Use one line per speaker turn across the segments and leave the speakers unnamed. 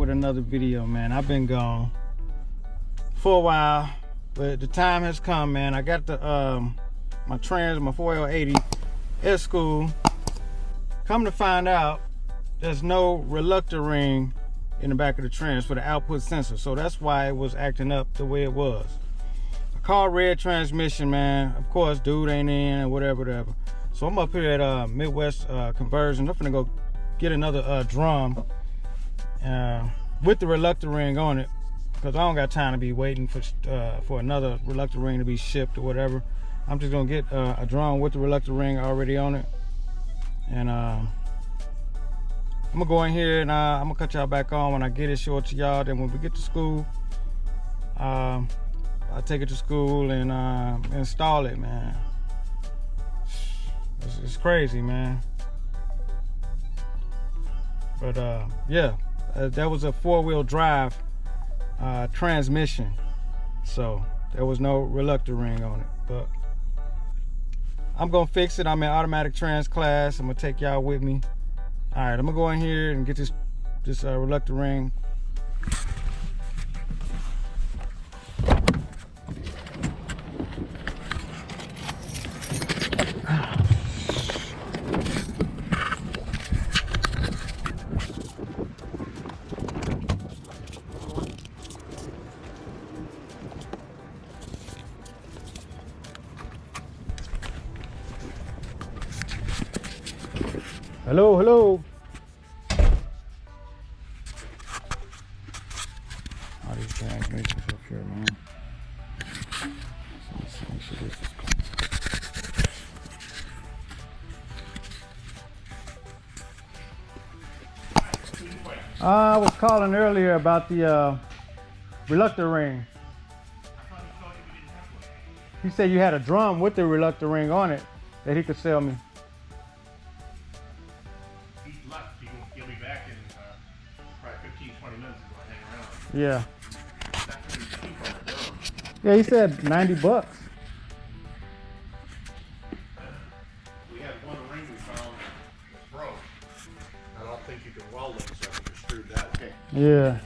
with another video, man. I've been gone for a while, but the time has come, man. I got the my trans, my 4L80 at school. Come to find out, there's no reluctor ring in the back of the trans for the output sensor, so that's why it was acting up the way it was. I called Red Transmission, man. Of course, dude ain't in or whatever. So I'm up here at Midwest Conversion. I'm finna go get another drum with the reluctor ring on it, because I don't got time to be waiting for another reluctor ring to be shipped or whatever. I'm just gonna get a drum with the reluctor ring already on it, and I'm gonna go in here and I'm gonna cut y'all back on when I get it, show it to y'all. Then when we get to school, I'll take it to school and install it, man. It's crazy, man. But yeah, that was a 4-wheel drive transmission, so there was no reluctor ring on it. But I'm gonna fix it. I'm in automatic trans class. I'm gonna take y'all with me. All right, I'm gonna go in here and get this reluctor ring. Hello, hello. All these transmissions up here, man. Let's make sure this is cool. I was calling earlier about the reluctor ring. He said you had a drum with the reluctor ring on it that he could sell me.
He'll be back in probably 15-20 minutes to go hang around.
Yeah.
That's pretty cheap on the drum.
Yeah, he said $90.
We had one ring we found that broke. I don't think you can weld it, so I just screwed that. Okay.
Yeah.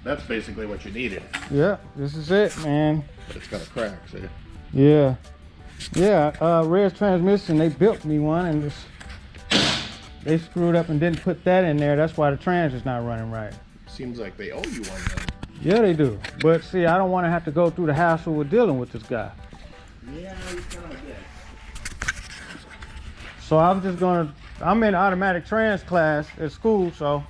That's basically what you needed.
Yeah, this is it, man.
But it's got a crack, see?
Yeah. Yeah, Red Transmission, they built me one and they screwed up and didn't put that in there. That's why the trans is not running right.
Seems like they owe you one then.
Yeah, they do. But see, I don't want to have to go through the hassle with dealing with this guy.
Yeah, you kind of did.
So I'm in automatic trans class at school, so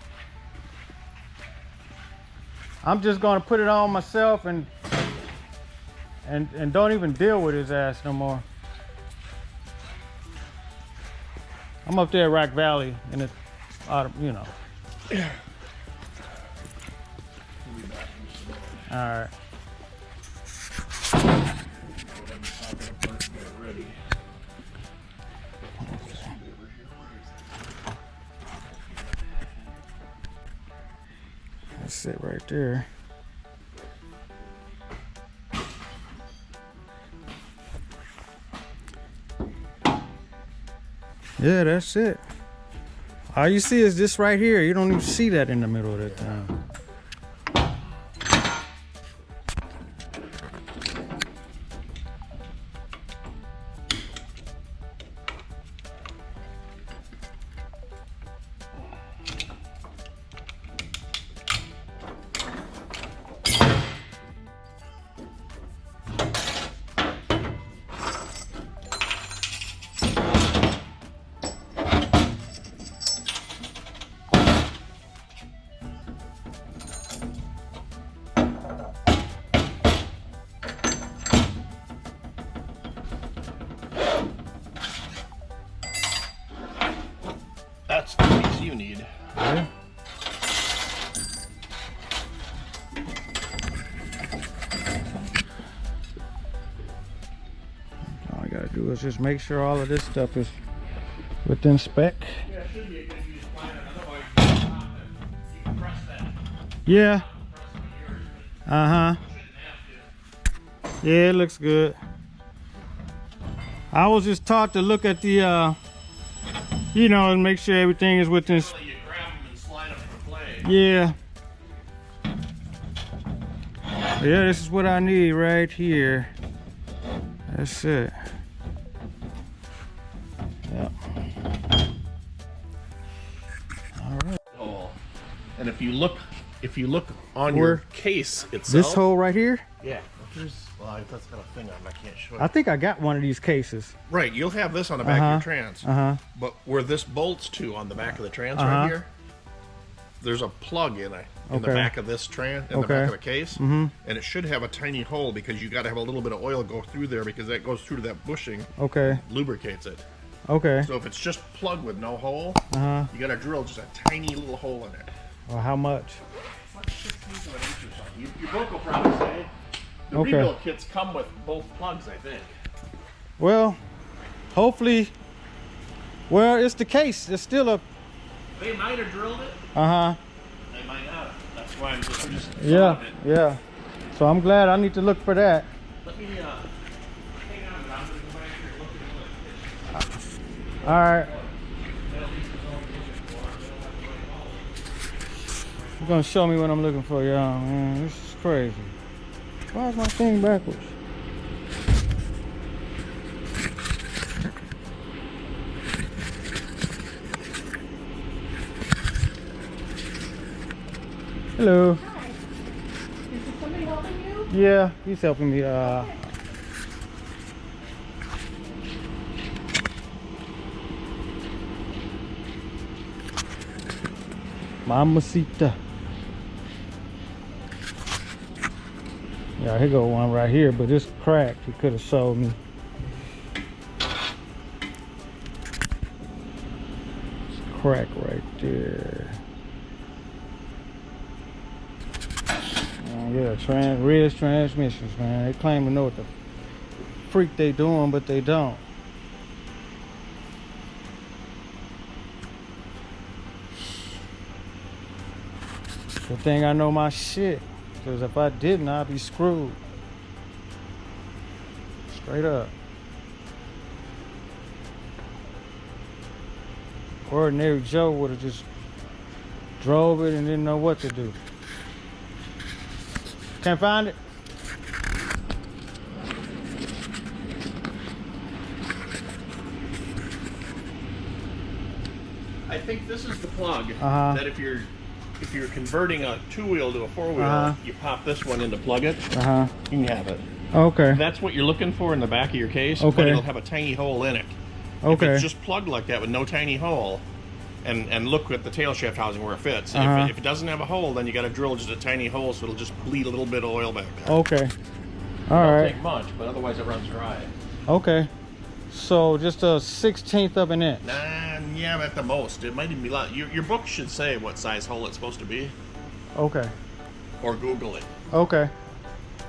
I'm just gonna put it on myself and don't even deal with his ass no more. I'm up there at Rock Valley and it's you know. All right. That's it right there. Yeah, that's it. All you see is this right here. You don't even see that in the middle of that thing.
That's the piece you need.
Yeah. All I gotta do is just make sure all of this stuff is within spec.
Yeah, it should be a good use plan. Otherwise, you can press that.
Yeah.
Press it with yours, but
Uh-huh.
you shouldn't have to.
Yeah, it looks good. I was just taught to look at the you know, and make sure everything is within.
You grab them and slide them for play.
Yeah. Yeah, this is what I need right here. That's it. Yep. All right.
Oh, and if you look on
Where?
your case itself,
This hole right here?
yeah. Well, that's got a thing on it. I can't show you.
I think I got one of these cases.
Right, you'll have this on the back of your trans. But where this bolts to on the back of the trans right here, there's a plug in it in the back of this trans, in the back of the case, and it should have a tiny hole because you got to have a little bit of oil go through there because that goes through to that bushing.
Okay.
Lubricates it.
Okay.
So if it's just plugged with no hole, you got to drill just a tiny little hole in it.
Well, how much?
It's like 16th of an inch or something. Your book will probably say. The
Okay.
rebuild kits come with both plugs, I think.
Well, hopefully. Well, it's the case. It's still a.
They might have drilled it. They might not have. That's why I'm just
Yeah.
it.
Yeah. So I'm glad. I need to look for that.
Let me hang on. I'm gonna go back here and look at the
All right. You're gonna show me what I'm looking for, y'all. Man, this is crazy. Why is my thing backwards? Hello.
Hi. Is somebody helping you?
Yeah, he's helping me. Mamacita. Yeah, here go one right here, but it's cracked. He could have sold me. It's crack right there. Yeah, Red's transmissions, man. They claim to know what the freak they doing, but they don't. Good thing I know my shit, because if I didn't, I'd be screwed. Straight up. Ordinary Joe would have just drove it and didn't know what to do. Can't find it?
I think this is the plug that if you're converting a two-wheel to a four-wheel, you pop this one in to plug it. You can have it.
Okay.
That's what you're looking for in the back of your case,
Okay.
but it'll have a tiny hole in it.
Okay.
If it's just plugged like that with no tiny hole, and look at the tail shaft housing where it fits. If it doesn't have a hole, then you got to drill just a tiny hole so it'll just bleed a little bit of oil back there.
Okay.
It
All
don't
right.
take much, but otherwise it runs dry.
Okay. So just a 1/16 of an inch.
Yeah, at the most. It might even be a lot. Your book should say what size hole it's supposed to be,
Okay.
or Google it.
Okay.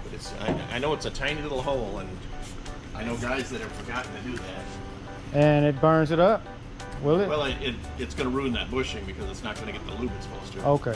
But it's I know it's a tiny little hole, and I know guys that have forgotten to do that.
And it burns it up? Will it?
Well, it's going to ruin that bushing because it's not going to get the lube it's supposed to.
Okay.